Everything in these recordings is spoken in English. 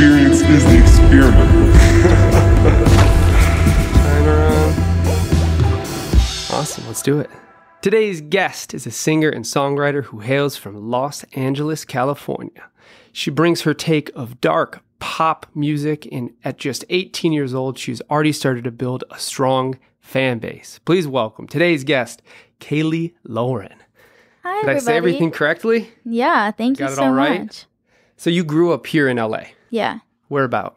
experience is the experiment. Turn around. Awesome, let's do it. Today's guest is a singer and songwriter who hails from Los Angeles, California. She brings her take of dark pop music, and at just 18 years old, she's already started to build a strong fan base. Please welcome today's guest, Kaylee Lauren. Hi, Did I say everything correctly? Yeah, thank you Got it so all right? much. So you grew up here in LA. Yeah, Where about?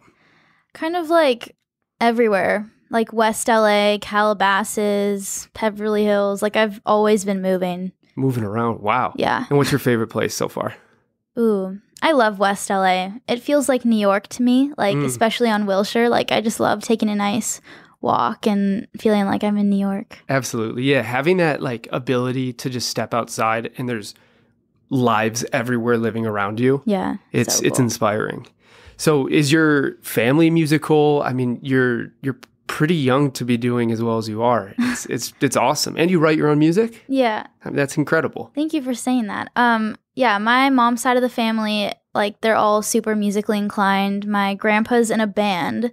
kind of like everywhere, like West LA, Calabasas, Beverly Hills. Like I've always been moving. Moving around. Wow. Yeah. And what's your favorite place so far? Ooh, I love West LA. It feels like New York to me, like especially on Wilshire. Like I just love taking a nice walk and feeling like I'm in New York. Absolutely. Yeah. Having that like ability to just step outside and there's lives everywhere living around you. Yeah, It's so it's cool. inspiring. So is your family musical? I mean, you're pretty young to be doing as well as you are. It's awesome. And you write your own music? Yeah, I mean, that's incredible. thank you for saying that. Yeah, my mom's side of the family, like they're all super musically inclined. My grandpa's in a band.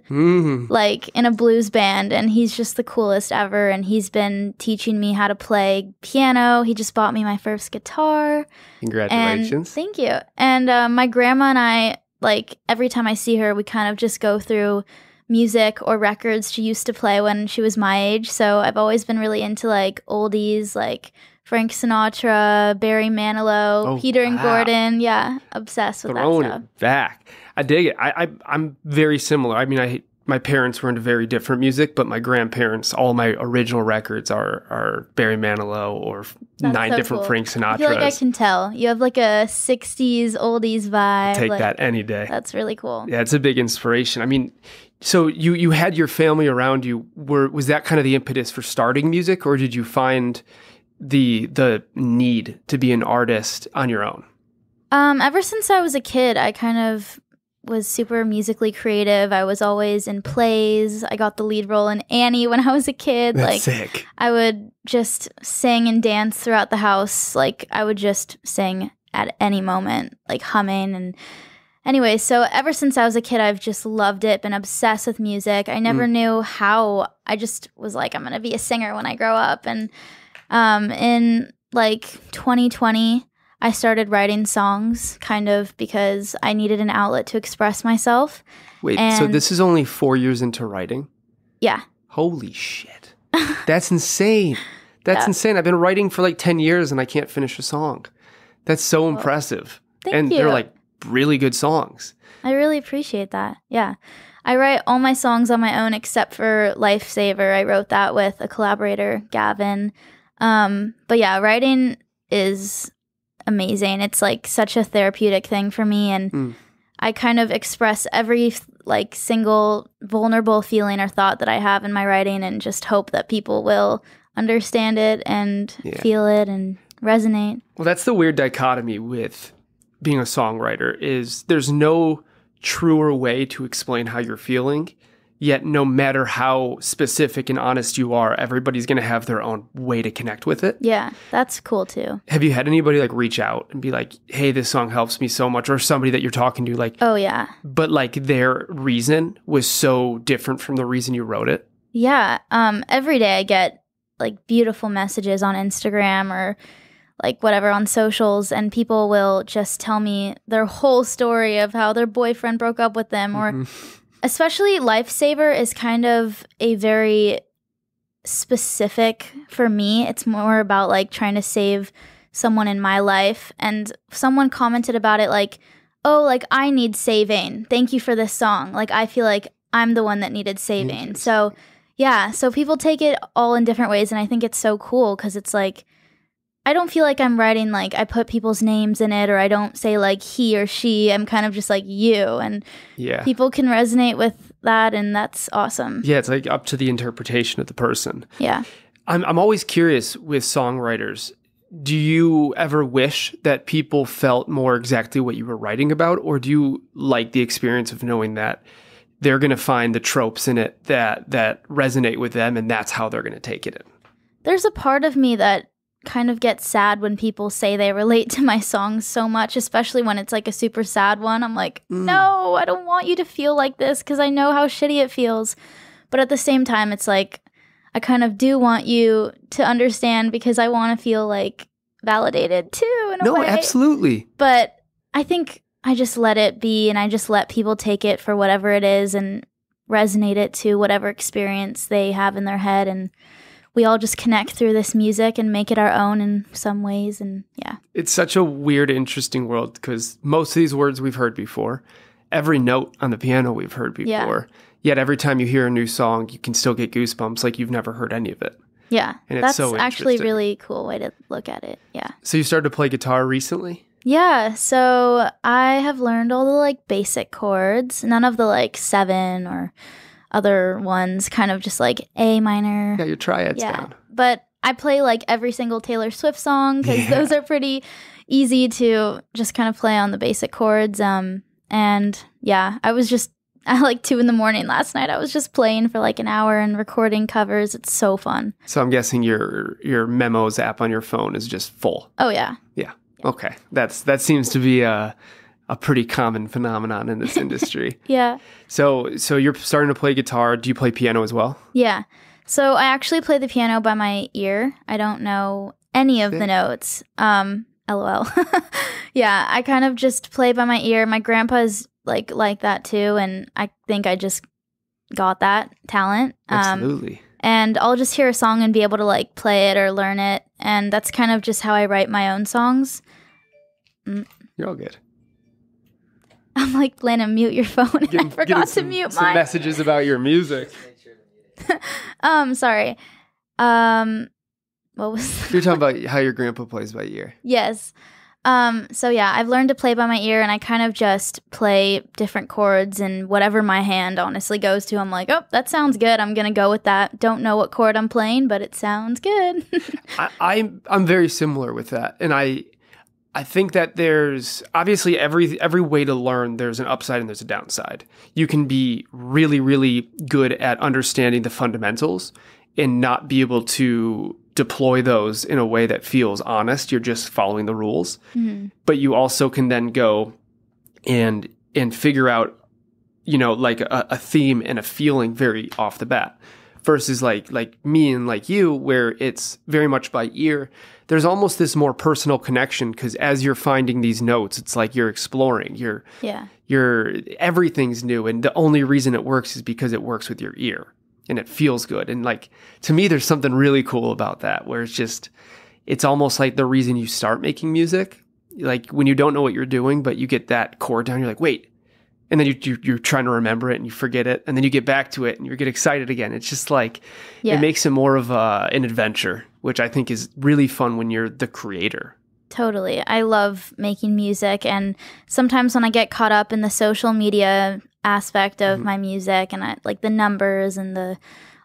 Like in a blues band, and he's just the coolest ever, and he's been teaching me how to play piano. He just bought me my first guitar. Congratulations. And thank you. And my grandma and I, like every time I see her, we kind of just go through music or records she used to play when she was my age. So I've always been really into like oldies, like Frank Sinatra, Barry Manilow, Oh, Peter and wow. Gordon. Yeah, obsessed with Throwing that stuff. it back. I dig it. I'm very similar. I mean, my parents were into very different music, but my grandparents, all my original records are Barry Manilow or That's nine so different cool. Frank Sinatras. I feel like I can tell. You have like a 60s oldies vibe. Take like, that any day. That's really cool. Yeah, it's a big inspiration. I mean, so you had your family around you. Was that kind of the impetus for starting music, or did you find the need to be an artist on your own? Ever since I was a kid, I kind of was super musically creative. I was always in plays. I got the lead role in Annie when I was a kid. That's like sick. I would just sing and dance throughout the house. Like I would just sing at any moment, like humming. And anyway, so ever since I was a kid, I've just loved it, been obsessed with music. I never knew how. I just was like, I'm going to be a singer when I grow up. And in like 2020, I started writing songs kind of because I needed an outlet to express myself. Wait, so And- this is only 4 years into writing? Yeah. Holy shit. That's insane. That's Yeah. insane. I've been writing for like 10 years and I can't finish a song. That's so impressive. Thank and you. they're like really good songs. I really appreciate that. Yeah. I write all my songs on my own except for Lifesaver. I wrote that with a collaborator, Gavin. But yeah, writing is amazing. It's like such a therapeutic thing for me, and I kind of express every like single vulnerable feeling or thought that I have in my writing and just hope that people will understand it and feel it and resonate. Well, that's the weird dichotomy with being a songwriter is there's no truer way to explain how you're feeling. Yet no matter how specific and honest you are, everybody's going to have their own way to connect with it. Yeah, that's cool too. Have you had anybody like reach out and be like, hey, this song helps me so much? Or somebody that you're talking to like, Oh yeah. but like their reason was so different from the reason you wrote it? Yeah. Every day I get like beautiful messages on Instagram or like whatever on socials, and people will just tell me their whole story of how their boyfriend broke up with them, or especially Lifesaver is kind of a very specific for me. It's more about like trying to save someone in my life, and someone commented about it like, oh, like I need saving. Thank you for this song. Like I feel like I'm the one that needed saving. So yeah, so people take it all in different ways, and I think it's so cool because it's like I don't feel like I'm writing like I put people's names in it, or I don't say like he or she. I'm kind of just like you, and people can resonate with that, and that's awesome. Yeah, it's like up to the interpretation of the person. Yeah. I'm always curious with songwriters. Do you ever wish that people felt more exactly what you were writing about, or do you like the experience of knowing that they're going to find the tropes in it that resonate with them, and that's how they're going to take it in? There's a part of me that kind of get sad when people say they relate to my songs so much, especially when it's like a super sad one. I'm like, no, I don't want you to feel like this because I know how shitty it feels. But at the same time, it's like, I kind of do want you to understand because I want to feel like validated too in a way. No, absolutely. But I think I just let it be and I just let people take it for whatever it is and resonate it to whatever experience they have in their head. And we all just connect through this music and make it our own in some ways. And yeah. It's such a weird, interesting world because most of these words we've heard before. Every note on the piano we've heard before. Yeah. Yet every time you hear a new song, you can still get goosebumps like you've never heard any of it. Yeah. And that's it's so actually really cool way to look at it. Yeah. So you started to play guitar recently? Yeah. So I have learned all the like basic chords, none of the like 7 or other ones, kind of just like A minor. Got your triads down. But I play like every single Taylor Swift song because those are pretty easy to just kind of play on the basic chords. And yeah, I was just at like 2 a.m. last night. I was just playing for like an hour and recording covers. It's so fun. So I'm guessing your Memos app on your phone is just full. Oh yeah. Yeah. Okay. That seems to be a pretty common phenomenon in this industry. Yeah. So you're starting to play guitar. Do you play piano as well? Yeah. So I actually play the piano by my ear. I don't know any of the notes. LOL. Yeah, I kind of just play by my ear. My grandpa's like that too, and I think I just got that talent. Absolutely. And I'll just hear a song and be able to like play it or learn it, and that's kind of just how I write my own songs. You're all good. I'm like, Lana, mute your phone. I forgot to mute some mine. Messages about your music. Sorry. What was You're talking about how your grandpa plays by ear. Yes. So yeah, I've learned to play by my ear and I kind of just play different chords and whatever my hand honestly goes to. I'm like, oh, that sounds good. I'm going to go with that. Don't know what chord I'm playing, but it sounds good. I'm very similar with that. And I think that there's obviously every way to learn, there's an upside and there's a downside. You can be really, really good at understanding the fundamentals and not be able to deploy those in a way that feels honest. You're just following the rules. Mm-hmm. But you also can then go and figure out, like a theme and a feeling very off the bat. Versus like me and like you, where it's very much by ear. There's almost this more personal connection because as you're finding these notes, it's like you're exploring. Everything's new, and the only reason it works is because it works with your ear, and it feels good. And like to me, there's something really cool about that, where it's almost like the reason you start making music. Like when you don't know what you're doing, but you get that chord down, you're like, wait. And then you're trying to remember it and you forget it. And then you get back to it and you get excited again. It's just like, It makes it more of an adventure, which I think is really fun when you're the creator. Totally. I love making music. And sometimes when I get caught up in the social media aspect of my music and I like the numbers and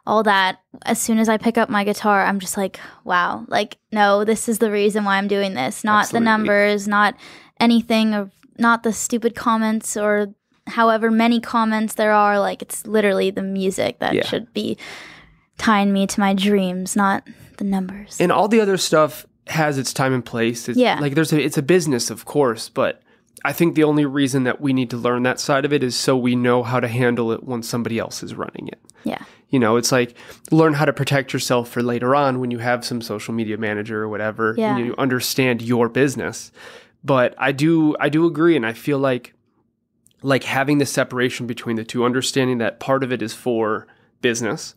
all that, as soon as I pick up my guitar, I'm just like, wow, like, no, this is the reason why I'm doing this. Not Absolutely. The numbers, not anything, or not the stupid comments or however many comments there are. Like, it's literally the music that should be tying me to my dreams, not the numbers. And all the other stuff has its time and place. Like it's a business, of course, but I think the only reason that we need to learn that side of it is so we know how to handle it when somebody else is running it. Yeah. It's like learn how to protect yourself for later on when you have some social media manager or whatever, and you understand your business. But I do agree, and I feel like having the separation between the two, understanding that part of it is for business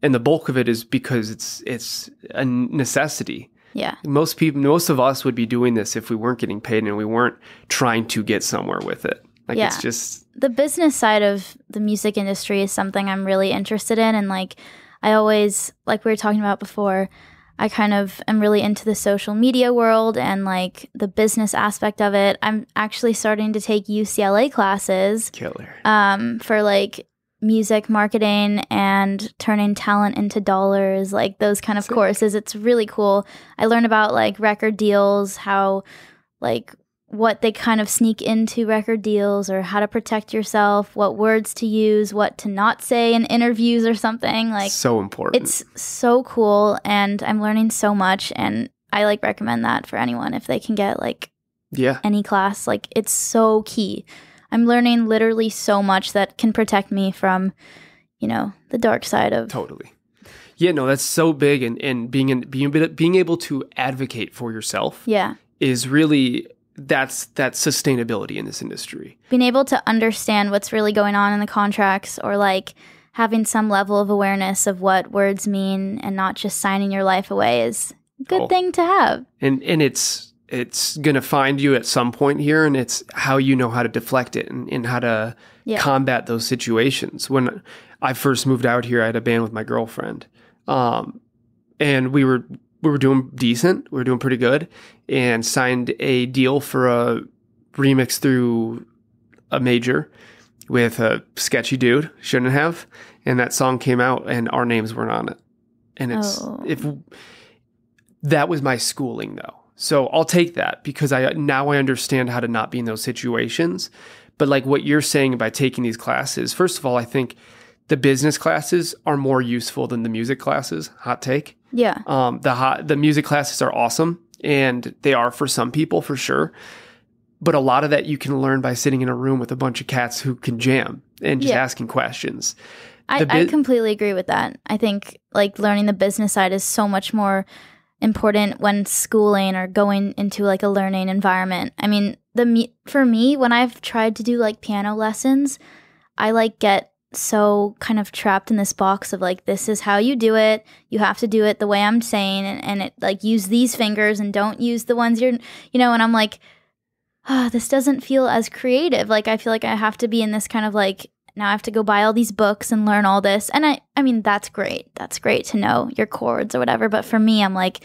and the bulk of it is because it's a necessity. Yeah. Most of us would be doing this if we weren't getting paid and we weren't trying to get somewhere with it. It's just the business side of the music industry is something I'm really interested in. And I always, like we were talking about before, I kind of am really into the social media world and the business aspect of it. I'm actually starting to take UCLA classes. Killer. For music marketing and turning talent into dollars, those kind of courses. It's really cool. I learn about record deals, how what they kind of sneak into record deals or how to protect yourself, what words to use, what to not say in interviews or something. So important. It's so cool and I'm learning so much and I like recommend that for anyone if they can get like Yeah. any class. Like it's so key. I'm learning literally so much that can protect me from, the dark side of. Totally. Yeah, no, that's so big, and being able to advocate for yourself Yeah. is really that's sustainability in this industry. Being able to understand what's really going on in the contracts, or like having some level of awareness of what words mean and not just signing your life away is a good thing to have. And it's going to find you at some point here, and it's how you know how to deflect it and how to combat those situations. When I first moved out here, I had a band with my girlfriend. And we were doing decent. We were doing pretty good, and signed a deal for a remix through a major with a sketchy dude. Shouldn't have. And that song came out and our names weren't on it. And that was my schooling though. So I'll take that because I understand how to not be in those situations. But like what you're saying by taking these classes, first of all, I think the business classes are more useful than the music classes. Hot take. Yeah. The music classes are awesome, and they are for some people for sure. But a lot of that you can learn by sitting in a room with a bunch of cats who can jam and just asking questions. I completely agree with that. I think like learning the business side is so much more important when schooling or going into like a learning environment. I mean, for me, when I've tried to do like piano lessons, I like get so kind of trapped in this box of like, this is how you do it. You have to do it the way I'm saying, and it like use these fingers and don't use the ones and I'm like, this doesn't feel as creative. Like I feel like I have to be in this kind of like, now I have to go buy all these books and learn all this. And I mean, that's great. That's great to know your chords or whatever. But for me, I'm like,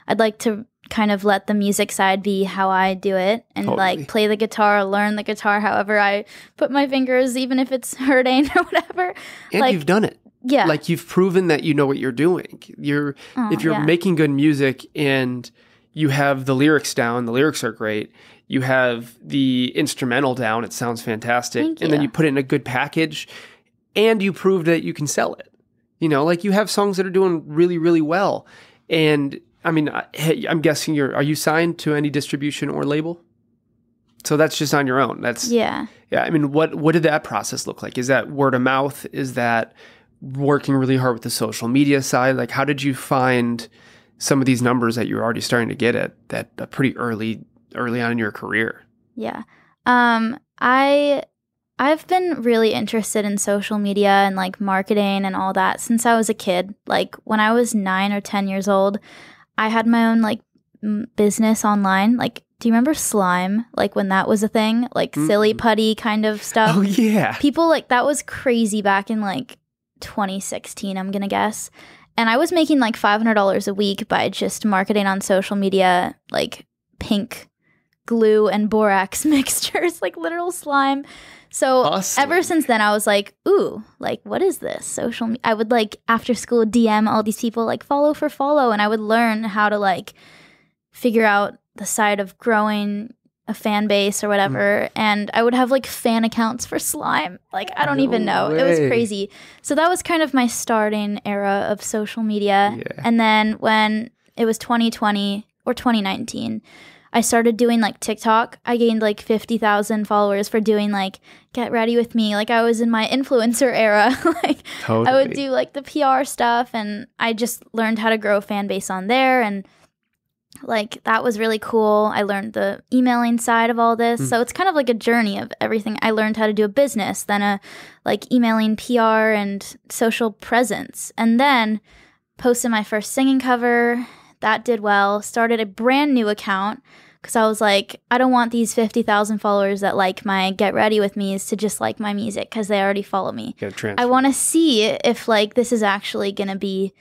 I'd like to kind of let the music side be how I do it, and like play the guitar, learn the guitar however I put my fingers, even if it's hurting or whatever. And like, you've done it. Yeah. Like you've proven that you know what you're doing. If you're making good music and you have the lyrics down, the lyrics are great. You have the instrumental down, it sounds fantastic. And then you put it in a good package and you prove that you can sell it. Like you have songs that are doing really, really well. And I mean, I'm guessing are you signed to any distribution or label? So that's just on your own. Yeah. I mean, what did that process look like? Is that word of mouth? Is that working really hard with the social media side? Like, how did you find some of these numbers that you're already starting to get at that pretty early on in your career? Yeah. I've been really interested in social media and like marketing and all that since I was a kid. Like when I was 9 or 10 years old, I had my own like business online. Like, do you remember Slime? Like when that was a thing, like silly putty kind of stuff. Oh yeah. People like that was crazy back in like 2016, I'm going to guess. And I was making like $500 a week by just marketing on social media, like pink glue and borax mixtures, like literal slime. So ever since then, I was like, ooh, like, what is this? Social media. I would like after school DM all these people like follow for follow. And I would learn how to like figure out the side of growing a fan base or whatever. And I would have like fan accounts for slime. Like, I don't even know. It was crazy. So that was kind of my starting era of social media. Yeah. And then when it was 2020 or 2019, I started doing like TikTok. I gained like 50,000 followers for doing like get ready with me. Like I was in my influencer era. Like totally. I would do like the PR stuff, and I just learned how to grow a fan base on there, and like that was really cool. I learned the emailing side of all this. So it's kind of like a journey of everything. I learned how to do a business, then a like emailing PR and social presence, and then posted my first singing cover. That did well. Started a brand new account because I was like, I don't want these 50,000 followers that like my Get Ready With Me's to just like my music because they already follow me. I want to see if like this is actually going to be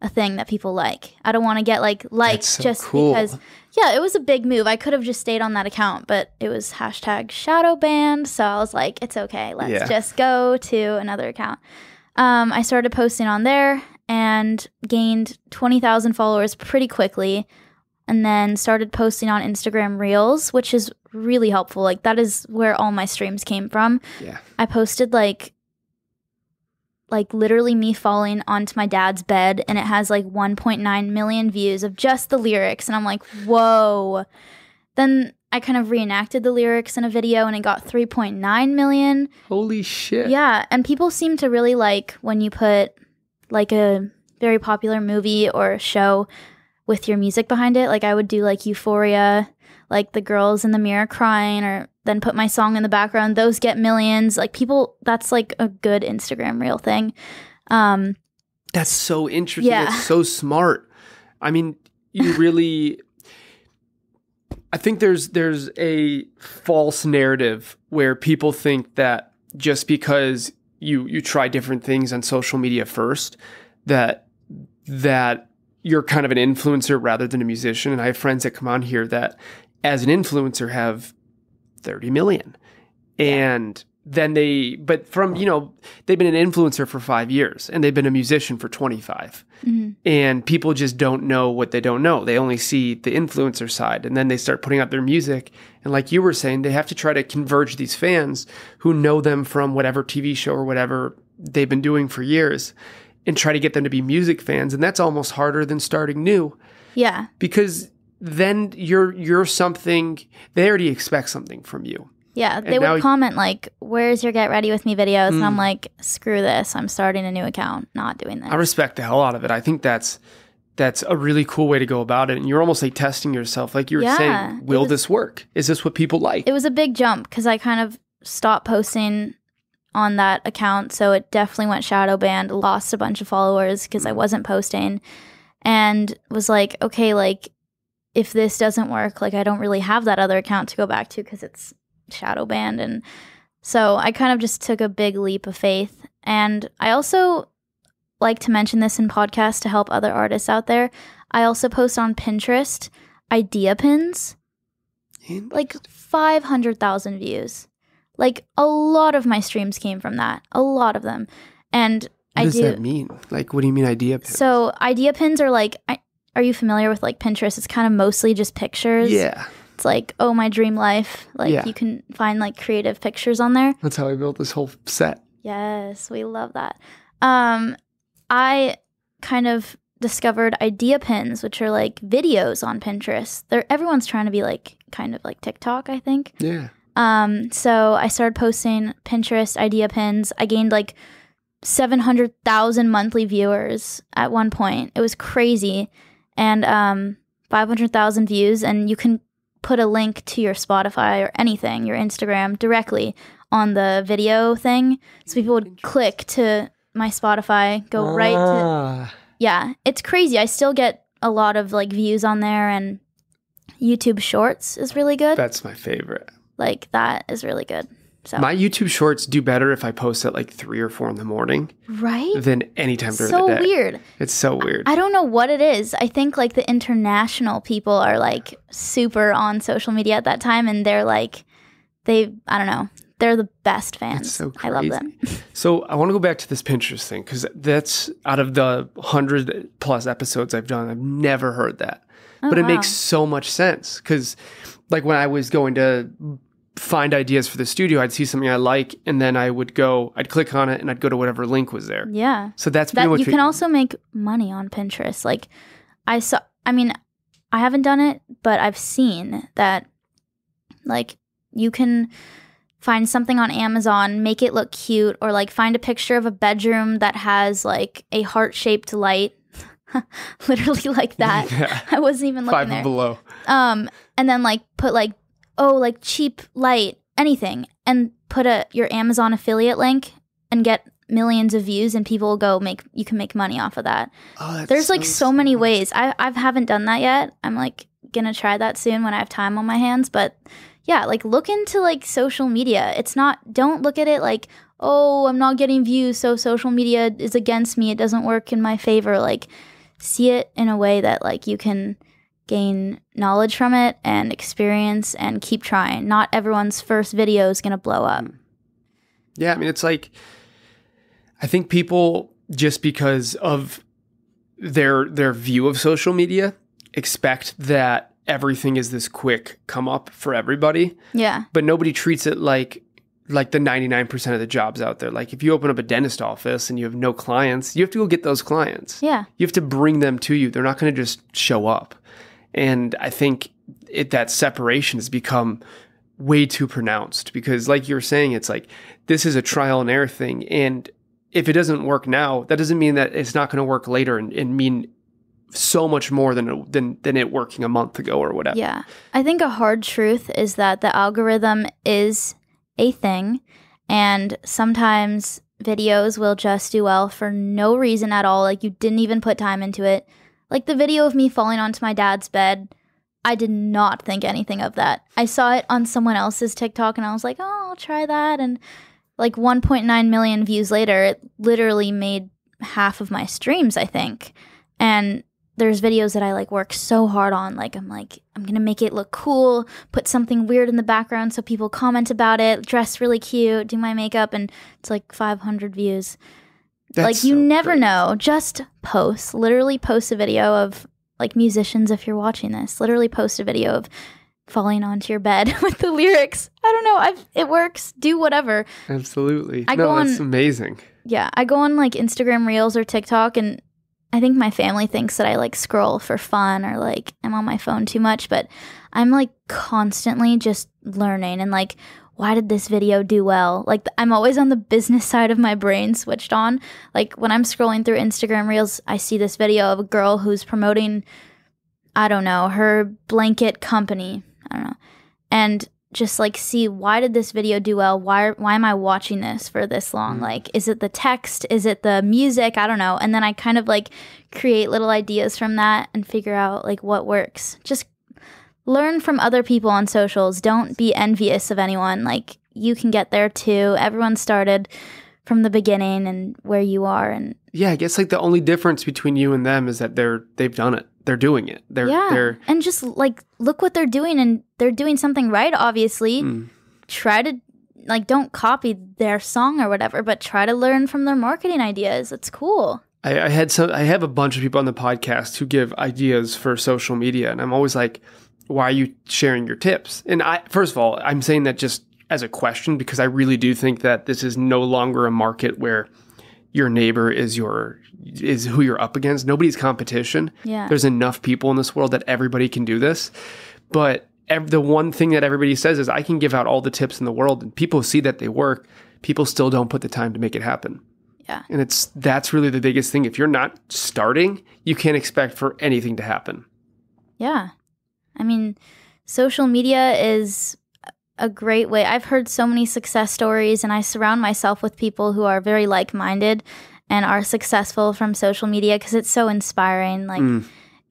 a thing that people like. I don't want to get like liked so just cool. Because, yeah, it was a big move. I could have just stayed on that account, but it was hashtag shadow banned. So I was like, it's okay. Let's just go to another account. I started posting on there and gained 20,000 followers pretty quickly, and then started posting on Instagram Reels, which is really helpful. Like that is where all my streams came from. Yeah. I posted like like literally me falling onto my dad's bed, and it has like 1.9 million views of just the lyrics. And I'm like, whoa. Then I kind of reenacted the lyrics in a video, and it got 3.9 million. Holy shit. Yeah. And people seem to really like when you put like a very popular movie or show with your music behind it. Like I would do like Euphoria, like the girls in the mirror crying, or then put my song in the background. Those get millions. Like people, that's like a good Instagram reel thing. That's so interesting. Yeah. That's so smart. I mean, you really, I think there's a false narrative where people think that just because you try different things on social media first, that you're kind of an influencer rather than a musician. And I have friends that come on here that as an influencer have 30 million. And then but from, they've been an influencer for 5 years and they've been a musician for 25. Mm-hmm. And people just don't know what they don't know. They only see the influencer side, and then they start putting out their music. And like you were saying, they have to try to converge these fans who know them from whatever TV show or whatever they've been doing for years, and try to get them to be music fans. And that's almost harder than starting new. Yeah. Because then you're something, they already expect something from you. Yeah, they would comment like, where's your Get Ready With Me videos? And I'm like, screw this. I'm starting a new account, not doing this. I respect the hell out of it. I think that's a really cool way to go about it. And you're almost like testing yourself. Like you were saying, will this work? Is this what people like? It was a big jump because I kind of stopped posting on that account. So it definitely went shadow banned, lost a bunch of followers because I wasn't posting, and was like, okay, like if this doesn't work, like I don't really have that other account to go back to because it's shadow banned. And so I kind of just took a big leap of faith. And I also like to mention this in podcasts to help other artists out there. I also post on Pinterest idea pins, like 500,000 views. Like a lot of my streams came from that, a lot of them. And what does that mean? Like, what do you mean idea pins? So idea pins are like, are you familiar with like Pinterest? It's kind of mostly just pictures. Yeah. It's like, oh, my dream life. Like you can find like creative pictures on there. That's how I built this whole set. Yes, we love that. I kind of discovered idea pins, which are like videos on Pinterest. Everyone's trying to be like kind of like TikTok, I think. Yeah. So I started posting Pinterest idea pins. I gained like 700,000 monthly viewers at one point. It was crazy. And 500,000 views, and you can put a link to your Spotify or anything, your Instagram, directly on the video thing. So people would click to my Spotify, go right to... Yeah, it's crazy. I still get a lot of like views on there, and YouTube Shorts is really good. That's my favorite. Like that is really good. So my YouTube Shorts do better if I post at like 3 or 4 in the morning. Right? Than any time during the day. So weird. It's so weird. I don't know what it is. I think like the international people are like super on social media at that time, and they're like, I don't know. They're the best fans. It's so crazy. I love them. So I want to go back to this Pinterest thing, because that's out of the 100+ episodes I've done, I've never heard that. But it makes so much sense, because like when I was going to find ideas for the studio, I'd see something I like, and then I'd click on it, and I'd go to whatever link was there. Yeah. So that's pretty much. You can also make money on Pinterest. Like I haven't done it, but I've seen that like you can find something on Amazon, make it look cute, or like find a picture of a bedroom that has like a heart-shaped light. Literally like that. Yeah. I wasn't even looking 5 there. below. And then like put like, like cheap light, anything, and put your Amazon affiliate link and get millions of views, and people will go you can make money off of that. There's like so many ways. I haven't done that yet. I'm like gonna try that soon when I have time on my hands. But yeah, like look into like social media. Don't look at it like, oh, I'm not getting views, so social media is against me. It doesn't work in my favor. Like see it in a way that like you can gain knowledge from it and experience and keep trying. Not everyone's first video is going to blow up. Yeah, I mean, it's like, I think people, just because of their view of social media, expect that everything is this quick come up for everybody. Yeah. But nobody treats it like like the 99% of the jobs out there. Like if you open up a dentist office and you have no clients, you have to go get those clients. Yeah. You have to bring them to you. They're not going to just show up. And I think that separation has become way too pronounced because like you were saying, it's like, this is a trial and error thing. And if it doesn't work now, that doesn't mean that it's not going to work later and mean so much more than it working a month ago or whatever. Yeah. I think a hard truth is that the algorithm is a thing, and sometimes videos will just do well for no reason at all. Like you didn't even put time into it. Like the video of me falling onto my dad's bed, I did not think anything of that. I saw it on someone else's TikTok and I was like, oh, I'll try that. And like 1.9 million views later, it literally made half of my streams, I think. And there's videos that I like work so hard on. Like, I'm going to make it look cool, put something weird in the background so people comment about it, dress really cute, do my makeup, and it's like 500 views. That's like, you so never crazy. know. Just post. Literally post a video of, like, musicians, if you're watching this, literally post a video of falling onto your bed with the lyrics. I don't know. It works. Do whatever. Absolutely. go that's on- amazing. Yeah, I go on, like, Instagram Reels or TikTok, and I think my family thinks that I like scroll for fun or like I'm on my phone too much, but I'm like constantly just learning and like, why did this video do well? Like I'm always on the business side of my brain switched on. Like when I'm scrolling through Instagram Reels, I see this video of a girl who's promoting, I don't know, her blanket company. I don't know. And just like see, why did this video do well? Why am I watching this for this long? Like, is it the text? Is it the music? I don't know. And then I kind of like create little ideas from that and figure out like what works. Just learn from other people on socials. Don't be envious of anyone. Like you can get there too. Everyone started from the beginning and where you are. And Yeah, I guess like the only difference between you and them is that they've done it. They're doing it. They're and just like look what they're doing, and they're doing something right, obviously. Try to like don't copy their song or whatever, but try to learn from their marketing ideas. It's cool. I have a bunch of people on the podcast who give ideas for social media, and I'm always like, why are you sharing your tips? And first of all, I'm saying that just as a question because I really do think that this is no longer a market where your neighbor is who you're up against. Nobody's competition. Yeah. There's enough people in this world that everybody can do this. But the one thing that everybody says is I can give out all the tips in the world and people see that they work. People still don't put the time to make it happen. Yeah. And that's really the biggest thing. If you're not starting, you can't expect for anything to happen. Yeah. I mean, social media is a great way. I've heard so many success stories, and I surround myself with people who are very like-minded and are successful from social media because it's so inspiring. Like,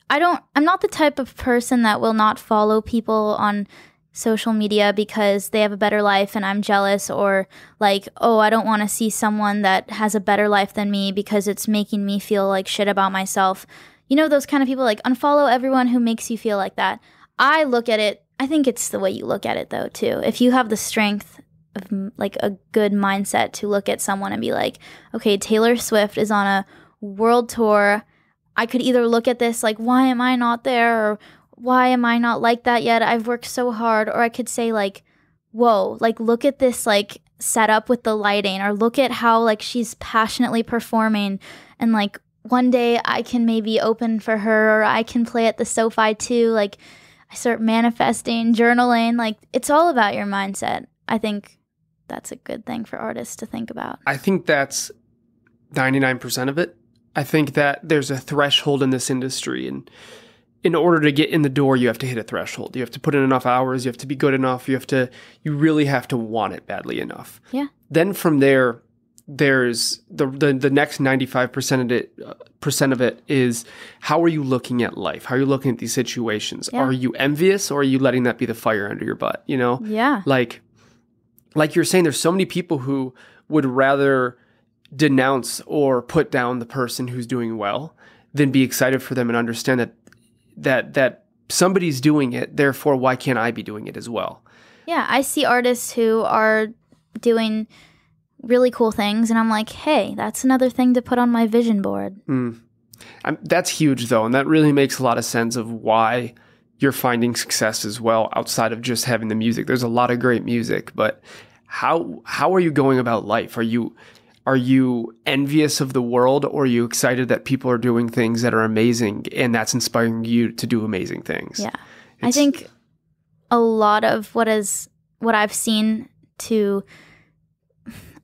I'm not the type of person that will not follow people on social media because they have a better life and I'm jealous, or like, oh, I don't want to see someone that has a better life than me because it's making me feel like shit about myself. You know, those kind of people, like unfollow everyone who makes you feel like that. I look at it, I think it's the way you look at it though too. If you have the strength of like a good mindset to look at someone and be like, okay, Taylor Swift is on a world tour. I could either look at this like, why am I not there? Or why am I not like that yet? I've worked so hard. Or I could say like, whoa, like look at this like setup with the lighting, or look at how like she's passionately performing, and like one day I can maybe open for her, or I can play at the SoFi too. Like I start manifesting, journaling. Like it's all about your mindset. I think that's a good thing for artists to think about. I think that's 99% of it. I think that there's a threshold in this industry, and in order to get in the door, you have to hit a threshold. You have to put in enough hours. You have to be good enough. You really have to want it badly enough. Yeah. Then from there, there's the next 95% of it is, how are you looking at life? How are you looking at these situations? Yeah. Are you envious, or are you letting that be the fire under your butt? You know? Yeah. Like you're saying, there's so many people who would rather denounce or put down the person who's doing well than be excited for them and understand that somebody's doing it. Therefore, why can't I be doing it as well? Yeah. I see artists who are doing really cool things, and I'm like, hey, that's another thing to put on my vision board. That's huge, though, and that really makes a lot of sense of why you're finding success as well outside of just having the music. There's a lot of great music, but how are you going about life? Are you envious of the world, or are you excited that people are doing things that are amazing and that's inspiring you to do amazing things? Yeah. I think a lot of what I've seen to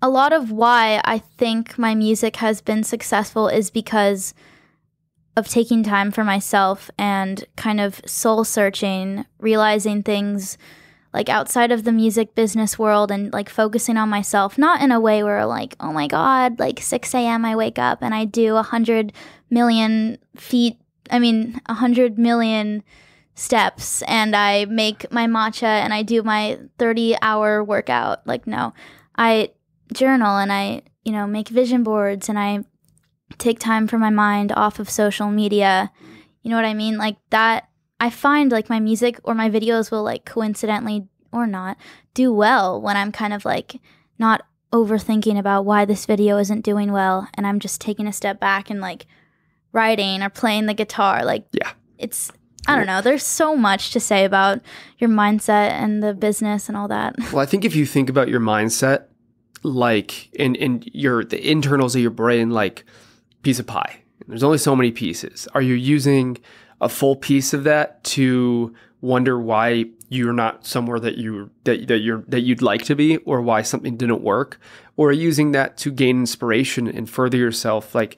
a lot of why I think my music has been successful is because of taking time for myself and kind of soul searching, realizing things like outside of the music business world and like focusing on myself, not in a way where like, oh my God, like 6 a.m. I wake up and I do 100 million 100 million steps and I make my matcha and I do my 30-hour workout. Like, no, I journal and I, make vision boards and I take time for my mind off of social media. You know what I mean? Like that. I find like my music or my videos will like coincidentally or not do well when I'm kind of like not overthinking about why this video isn't doing well and I'm just taking a step back and like writing or playing the guitar. Like, yeah, it's, I don't know. There's so much to say about your mindset and the business and all that. Well, I think if you think about your mindset, like in the internals of your brain, like piece of pie, there's only so many pieces. Are you using a full piece of that to wonder why you're not somewhere that you'd like to be, or why something didn't work, or using that to gain inspiration and further yourself? Like,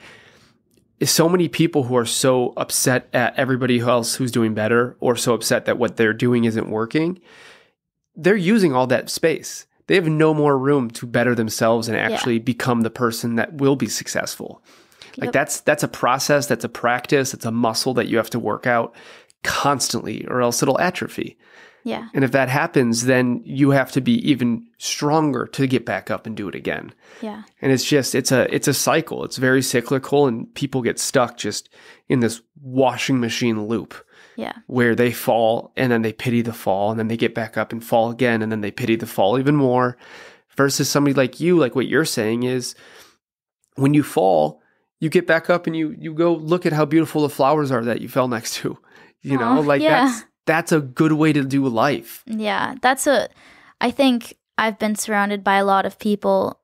so many people who are so upset at everybody else who's doing better, or so upset that what they're doing isn't working, they're using all that space. They have no more room to better themselves and actually become the person that will be successful. Like that's a process, that's a practice, it's a muscle that you have to work out constantly, or else it'll atrophy. Yeah. And if that happens, then you have to be even stronger to get back up and do it again. Yeah. And it's a cycle. It's very cyclical, and people get stuck just in this washing machine loop. Yeah. Where they fall and then they pity the fall, and then they get back up and fall again, and then they pity the fall even more. Versus somebody like you, like what you're saying is, when you fall, you get back up and you go look at how beautiful the flowers are that you fell next to. That's a good way to do life. Yeah. I think I've been surrounded by a lot of people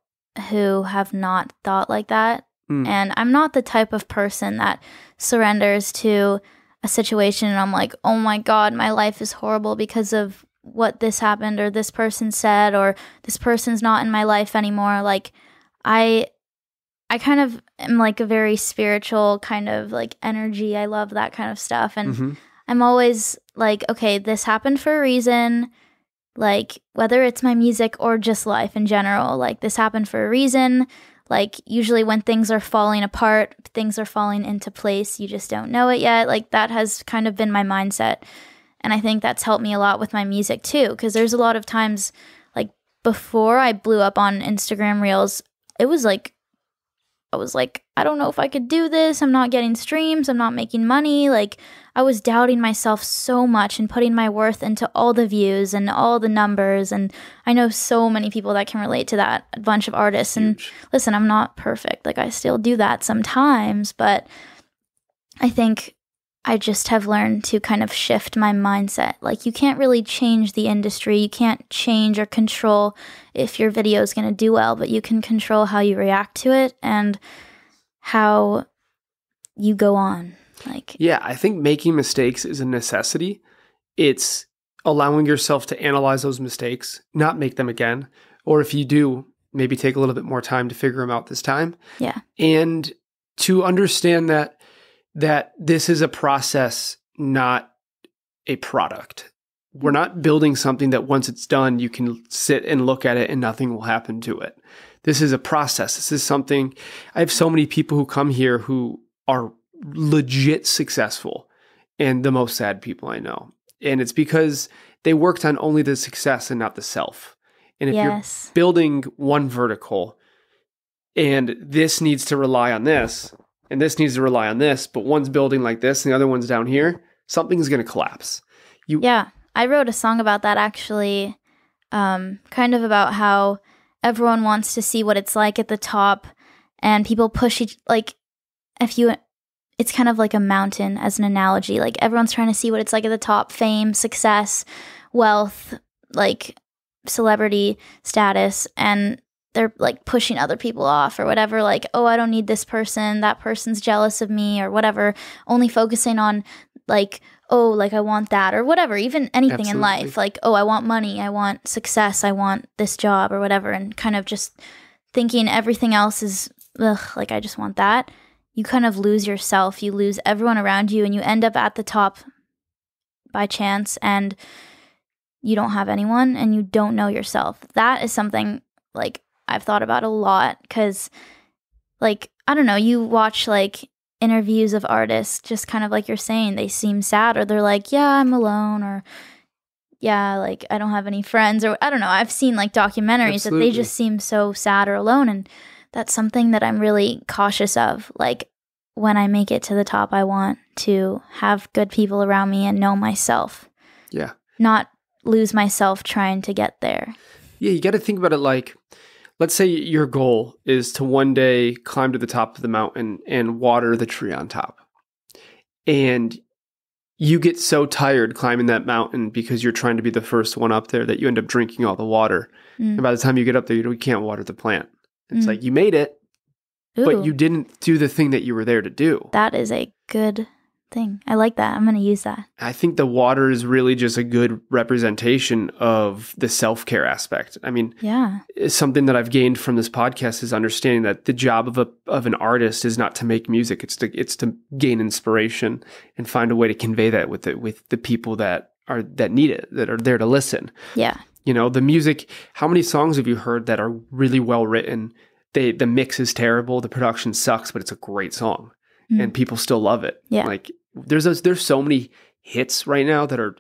who have not thought like that. And I'm not the type of person that surrenders to a situation and I'm like, oh my God, my life is horrible because of what this happened or this person said, or this person's not in my life anymore. Like I kind of am like a very spiritual kind of like energy. I love that kind of stuff. And I'm always like, okay, this happened for a reason. Like whether it's my music or just life in general, like this happened for a reason. Like usually when things are falling apart, things are falling into place. You just don't know it yet. Like that has kind of been my mindset. And I think that's helped me a lot with my music too. Because there's a lot of times like before I blew up on Instagram Reels, it was like, I was like, I don't know if I could do this. I'm not getting streams. I'm not making money. Like I was doubting myself so much and putting my worth into all the views and all the numbers. And I know so many people that can relate to that, a bunch of artists. And listen, I'm not perfect. Like I still do that sometimes, but I think I just have learned to kind of shift my mindset. Like you can't really change the industry. You can't change or control if your video is going to do well, but you can control how you react to it and how you go on. Like, yeah, I think making mistakes is a necessity. It's allowing yourself to analyze those mistakes, not make them again. Or if you do, maybe take a little bit more time to figure them out this time. Yeah. And to understand that this is a process, not a product. We're not building something that once it's done, you can sit and look at it and nothing will happen to it. This is a process. This is something, I have so many people who come here who are legit successful and the most sad people I know. And it's because they worked on only the success and not the self. And if you're building one vertical and this needs to rely on this, and this needs to rely on this, but one's building like this and the other one's down here, something's going to collapse. Yeah, I wrote a song about that actually, kind of about how everyone wants to see what it's like at the top and people push it's kind of like a mountain as an analogy. Like everyone's trying to see what it's like at the top, fame, success, wealth, like celebrity status and they're like pushing other people off or whatever, like, oh, I don't need this person, that person's jealous of me or whatever, only focusing on like, oh, like I want that or whatever, even anything in life, like, oh, I want money, I want success, I want this job or whatever, and kind of just thinking everything else is, ugh, like I just want that. You kind of lose yourself, you lose everyone around you, and you end up at the top by chance, and you don't have anyone, and you don't know yourself. That is something like I've thought about a lot, because like, I don't know, you watch like interviews of artists, just kind of like you're saying, they seem sad, or they're like, yeah, I'm alone, or yeah, like I don't have any friends, or I don't know. I've seen like documentaries that they just seem so sad or alone, and that's something that I'm really cautious of. Like when I make it to the top, I want to have good people around me and know myself. Yeah. Not lose myself trying to get there. Yeah, you got to think about it like, let's say your goal is to one day climb to the top of the mountain and water the tree on top. And you get so tired climbing that mountain because you're trying to be the first one up there that you end up drinking all the water. And by the time you get up there, you can't water the plant. It's like you made it, but you didn't do the thing that you were there to do. That is a good thing. I like that. I'm going to use that. I think the water is really just a good representation of the self-care aspect. I mean, it's something that I've gained from this podcast is understanding that the job of an artist is not to make music. It's to gain inspiration and find a way to convey that with the people that need it, that are there to listen. Yeah. You know, the music, how many songs have you heard that are really well written? The mix is terrible, the production sucks, but it's a great song. And people still love it. Yeah. Like there's so many hits right now that are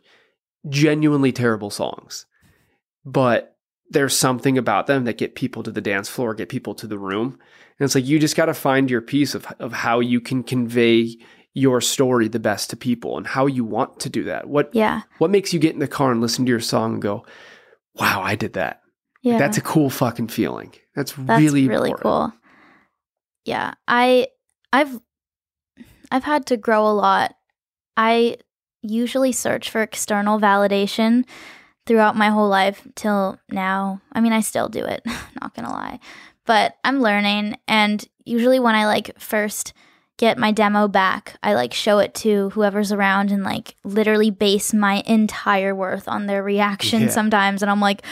genuinely terrible songs, but there's something about them that get people to the dance floor, get people to the room. And it's like, you just got to find your piece of how you can convey your story the best to people and how you want to do that. What makes you get in the car and listen to your song and go, wow, I did that. Yeah. Like, that's a cool fucking feeling. That's really important. Cool. Yeah. I've had to grow a lot. I usually search for external validation throughout my whole life till now. I mean, I still do it, not gonna lie. But I'm learning, and usually when I like first get my demo back, I like show it to whoever's around and like literally base my entire worth on their reaction sometimes. And I'm like,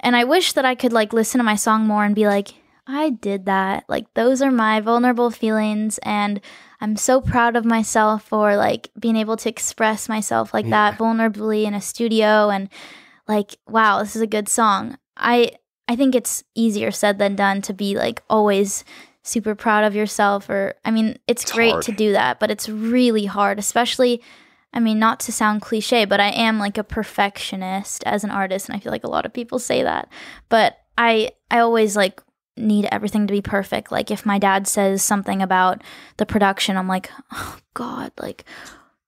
and I wish that I could like listen to my song more and be like, I did that. Like those are my vulnerable feelings, and I'm so proud of myself for like being able to express myself like that vulnerably in a studio, and like, wow, this is a good song. I think it's easier said than done to be like always super proud of yourself, or I mean, it's great hard to do that, but it's really hard, especially, I mean, not to sound cliche, but I am like a perfectionist as an artist, and I feel like a lot of people say that, but I always like need everything to be perfect. Like if my dad says something about the production, I'm like, oh God, like,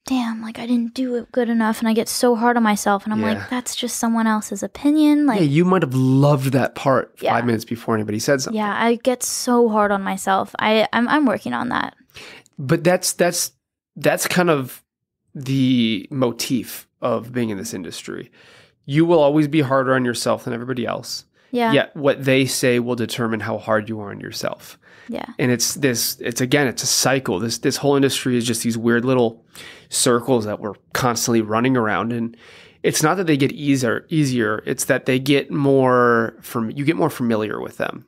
damn, like I didn't do it good enough. And I get so hard on myself, and I'm like, that's just someone else's opinion. Like, you might have loved that part 5 minutes before anybody said something. Yeah, I get so hard on myself. I'm working on that. But that's kind of the motif of being in this industry. You will always be harder on yourself than everybody else. Yeah. Yet what they say will determine how hard you are on yourself. Yeah. And it's a cycle. This whole industry is just these weird little circles that we're constantly running around. And it's not that they get easier. It's that they get you get more familiar with them.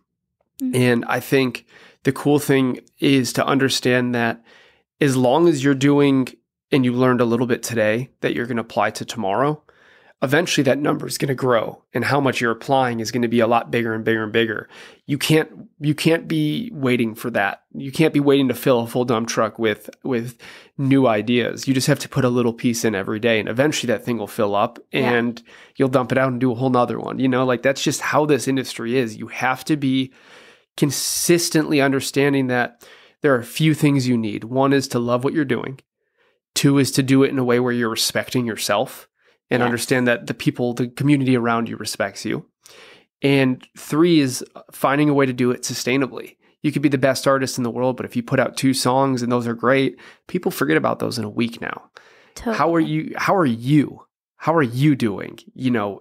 Mm-hmm. And I think the cool thing is to understand that as long as you're doing and you learned a little bit today that you're going to apply to tomorrow, eventually that number is going to grow, and how much you're applying is going to be a lot bigger and bigger and bigger. You can't be waiting for that. You can't be waiting to fill a full dump truck with new ideas. You just have to put a little piece in every day, and eventually that thing will fill up, and you'll dump it out and do a whole nother one. You know, like that's just how this industry is. You have to be consistently understanding that there are a few things you need. One is to love what you're doing. 2 is to do it in a way where you're respecting yourself and understand that the community around you respects you. And 3 is finding a way to do it sustainably. You could be the best artist in the world, but if you put out 2 songs and those are great, people forget about those in a week now. Totally. How are you? how are you doing,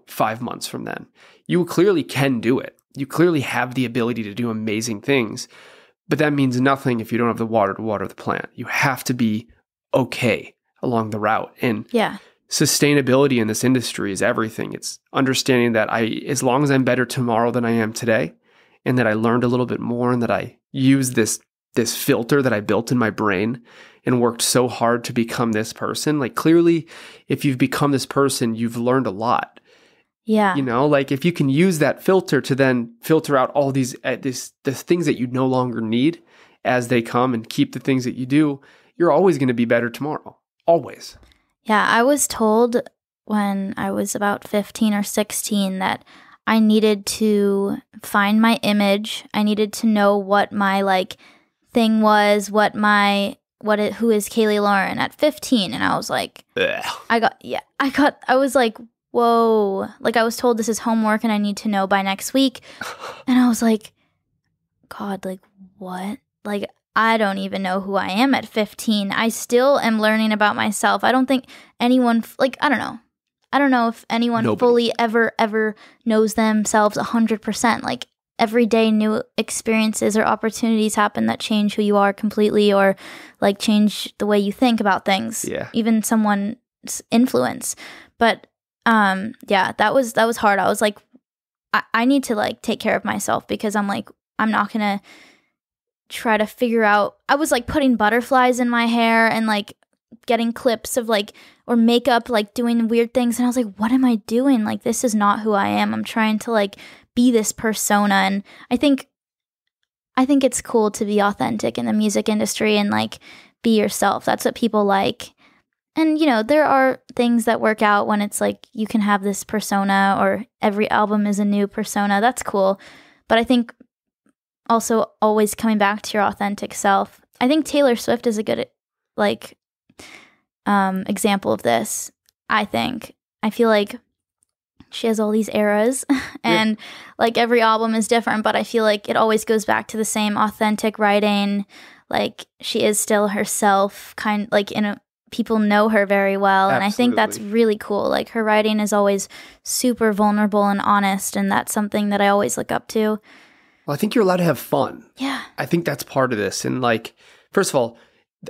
5 months from then? You clearly can do it. You clearly have the ability to do amazing things, but that means nothing if you don't have the water to water the plant. You have to be okay along the route. And sustainability in this industry is everything. It's understanding that as long as I'm better tomorrow than I am today, and that I learned a little bit more, and that I used this filter that I built in my brain and worked so hard to become this person. Like, clearly, if you've become this person, you've learned a lot. Yeah. Like, if you can use that filter to then filter out all the things that you no longer need as they come, and keep the things that you do, you're always going to be better tomorrow. Always. Yeah, I was told when I was about 15 or 16 that I needed to find my image. I needed to know what my thing was, who is Kaylee Lauren at 15. And I was like, I was like, whoa. Like, I was told this is homework and I need to know by next week. And I was like, God, what? I don't even know who I am at 15. I still am learning about myself. I don't think anyone, I don't know. I don't know if anyone fully ever knows themselves 100%. Every day new experiences or opportunities happen that change who you are completely, or change the way you think about things. Yeah. Even someone's influence. But that was hard. I was like, I need to take care of myself, because I'm not going to try to figure out. I was putting butterflies in my hair and getting clips of or makeup, doing weird things, and I was like, what am I doing? This is not who I am. I'm trying to be this persona. And I think it's cool to be authentic in the music industry and be yourself. That's what people like. And there are things that work out when it's you can have this persona, or every album is a new persona. That's cool. But I think also always coming back to your authentic self. I think Taylor Swift is a good example of this. I feel like she has all these eras and every album is different, but I feel like it always goes back to the same authentic writing. She is still herself, people know her very well. Absolutely. And I think that's really cool. Her writing is always super vulnerable and honest, and that's something that I always look up to. Well, I think you're allowed to have fun. Yeah. I think that's part of this. And first of all,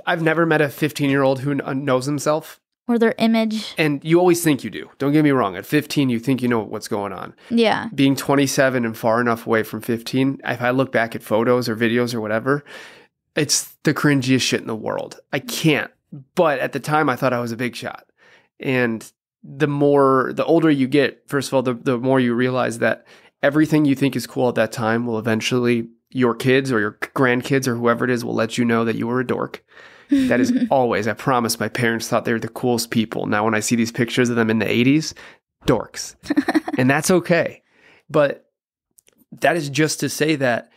I've never met a 15-year-old who knows himself. Or their image. And you always think you do. Don't get me wrong. At 15, you think you know what's going on. Yeah. Being 27 and far enough away from 15, if I look back at photos or videos or whatever, it's the cringiest shit in the world. I can't. But at the time, I thought I was a big shot. And the older you get, first of all, the more you realize that everything you think is cool at that time will eventually, your kids or your grandkids or whoever it is will let you know that you were a dork. That is always, I promise, my parents thought they were the coolest people. Now, when I see these pictures of them in the 80s, dorks. And that's okay. But that is just to say that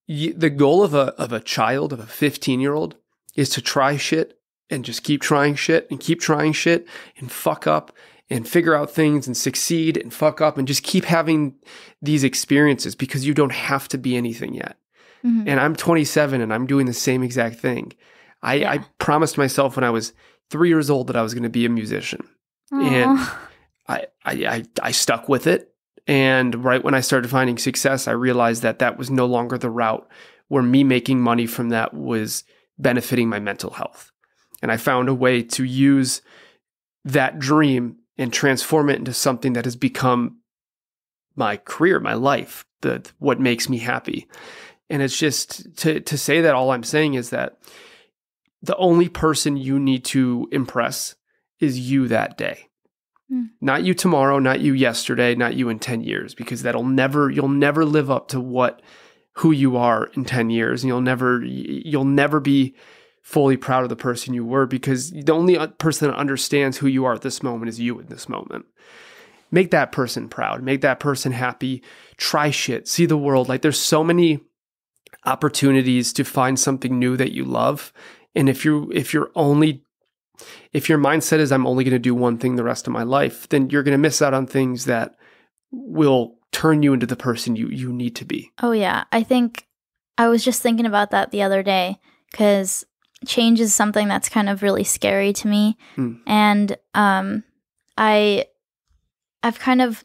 the goal of a child, of a 15-year-old, is to try shit and just keep trying shit and fuck up and figure out things and succeed and fuck up and just keep having these experiences, because you don't have to be anything yet. Mm-hmm. And I'm 27 and I'm doing the same exact thing. I promised myself when I was 3 years old that I was going to be a musician. Aww. And I stuck with it. And right when I started finding success, I realized that was no longer the route where me making money from that was benefiting my mental health. And I found a way to use that dream and transform it into something that has become my career, my life, what makes me happy. And it's just to say that all I'm saying is that the only person you need to impress is you that day. Not you tomorrow, not you yesterday, not you in 10 years, because you'll never live up to who you are in 10 years. And you'll never be fully proud of the person you were, because the only person that understands who you are at this moment is you in this moment. Make that person proud, make that person happy, try shit, see the world. There's so many opportunities to find something new that you love. And if your mindset is I'm only going to do one thing the rest of my life, then you're going to miss out on things that will turn you into the person you need to be. Oh yeah. I think I was just thinking about that the other day, because change is something that's kind of really scary to me. And I've kind of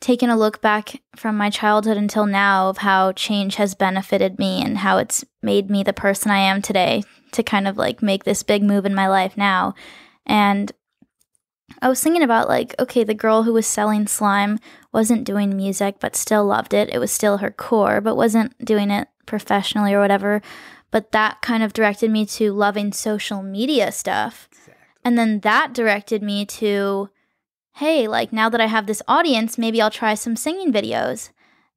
taken a look back from my childhood until now of how change has benefited me and how it's made me the person I am today to kind of like make this big move in my life now. And I was thinking about like, okay, the girl who was selling slime wasn't doing music, but still loved it. It was still her core, but wasn't doing it professionally or whatever. But that kind of directed me to loving social media stuff. Exactly. And then that directed me to, hey, like now that I have this audience, maybe I'll try some singing videos.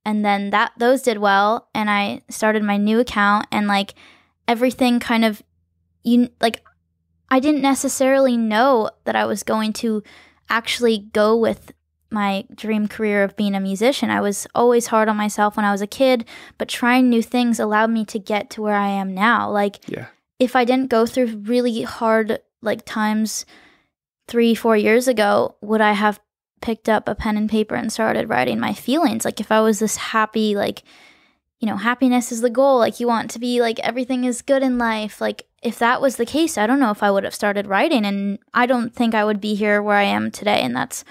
And then those did well. And I started my new account and like everything kind of, I didn't necessarily know that I was going to actually go with my dream career of being a musician. I was always hard on myself when I was a kid, but trying new things allowed me to get to where I am now. Like, if I didn't go through really hard like times 3-4 years ago, would I have picked up a pen and paper and started writing my feelings? Like, if I was this happy, like, you know, happiness is the goal, like you want to be like everything is good in life, like if that was the case, I don't know if I would have started writing, and I don't think I would be here where I am today, and that's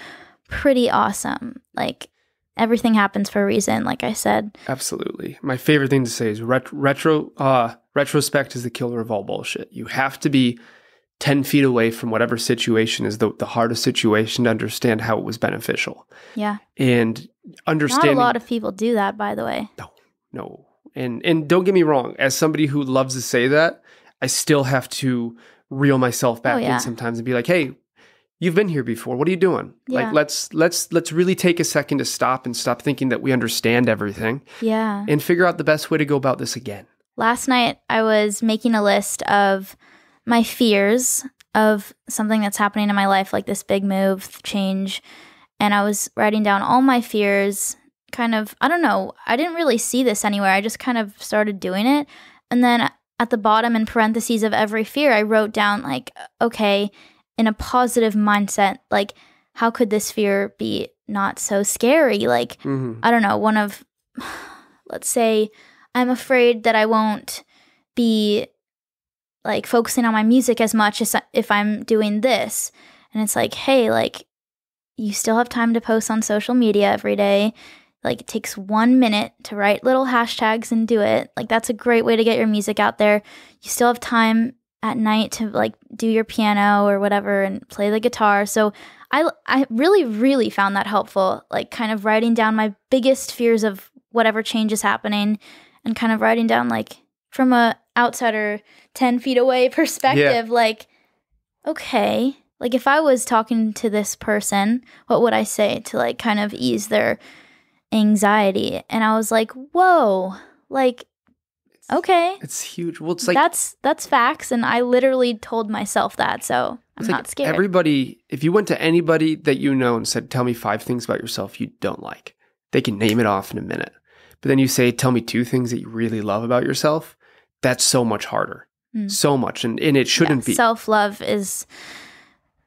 pretty awesome. Like, everything happens for a reason, like I said. Absolutely. My favorite thing to say is retrospect is the killer of all bullshit. You have to be 10 feet away from whatever situation is the hardest situation to understand how it was beneficial. Yeah. And understanding... Not a lot of people do that, by the way. No. And don't get me wrong, as somebody who loves to say that, I still have to reel myself back in sometimes and be like, hey, you've been here before. What are you doing? Yeah. Like, let's really take a second to stop thinking that we understand everything. Yeah. And figure out the best way to go about this again. Last night, I was making a list of my fears of something that's happening in my life, like this big move, change. And I was writing down all my fears, kind of, I don't know, I didn't really see this anywhere. I just kind of started doing it. And then at the bottom in parentheses of every fear, I wrote down like, okay, in a positive mindset, like how could this fear be not so scary? Like, I don't know, let's say I'm afraid that I won't be like focusing on my music as much as if I'm doing this. And it's like, hey, like you still have time to post on social media every day. Like it takes 1 minute to write little hashtags and do it. Like that's a great way to get your music out there. You still have time at night to like do your piano or whatever and play the guitar. So I really, really found that helpful. Like kind of writing down my biggest fears of whatever change is happening and kind of writing down like from a outsider 10 feet away perspective, like, okay, like if I was talking to this person, what would I say to like kind of ease their anxiety? And I was like, whoa, like, okay. It's huge. Well, it's like... That's facts, and I literally told myself that, so I'm not scared. Everybody, if you went to anybody that you know and said, tell me 5 things about yourself you don't like, they can name it off in a minute. But then you say, tell me 2 things that you really love about yourself, that's so much harder. So much, and it shouldn't be. Self-love is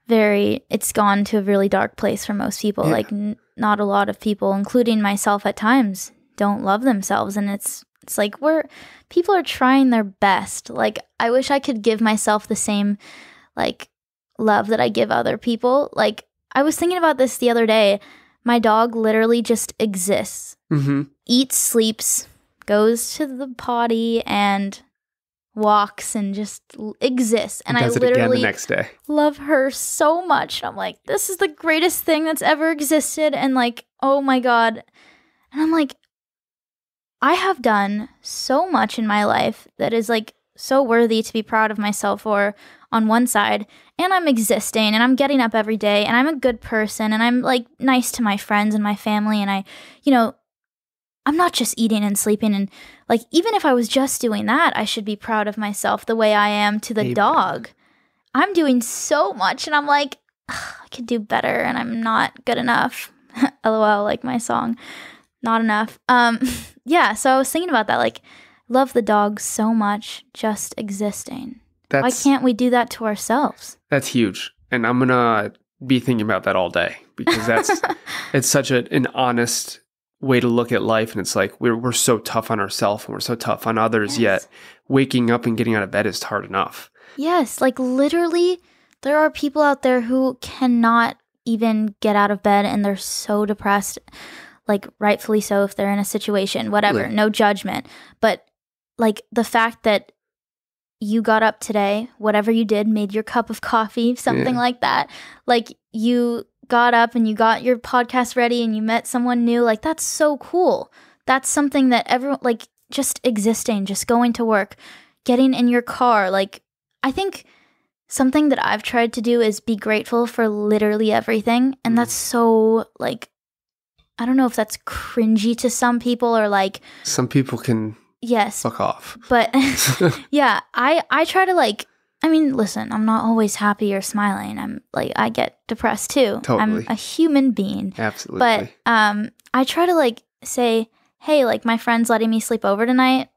it's gone to a really dark place for most people. Like not a lot of people, including myself at times, don't love themselves, and it's like people are trying their best. Like I wish I could give myself the same like love that I give other people. Like I was thinking about this the other day. My dog literally just exists, eats, sleeps, goes to the potty, and walks and just exists. And I literally the next day. Love her so much. I'm like, this is the greatest thing that's ever existed. And like, oh my God. And I'm like, I have done so much in my life that is like so worthy to be proud of myself for on one side. And I'm existing and I'm getting up every day and I'm a good person and I'm like nice to my friends and my family. And I'm not just eating and sleeping. And like, even if I was just doing that, I should be proud of myself the way I am to the dog. I'm doing so much and I'm like, I could do better and I'm not good enough. LOL, like my song, not enough. So I was thinking about that. Like, love the dog so much just existing. Why can't we do that to ourselves? That's huge. And I'm going to be thinking about that all day because it's such an honest way to look at life. And it's like we're so tough on ourselves and we're so tough on others, yet waking up and getting out of bed is hard enough. Yes, like literally there are people out there who cannot even get out of bed and they're so depressed, like rightfully so if they're in a situation, whatever, Really? no judgment. But like the fact that you got up today, whatever you did, made your cup of coffee, something like that. Like you got up and you got your podcast ready and you met someone new. Like that's so cool. That's something that everyone, like just existing, just going to work, getting in your car. Like I think something that I've tried to do is be grateful for literally everything. And that's so like, I don't know if that's cringy to some people or like. Some people can fuck off. But yeah, I try to like, I mean, listen, I'm not always happy or smiling. I'm like, I get depressed too. Totally. I'm a human being. Absolutely. But I try to like say, hey, like my friend's letting me sleep over tonight.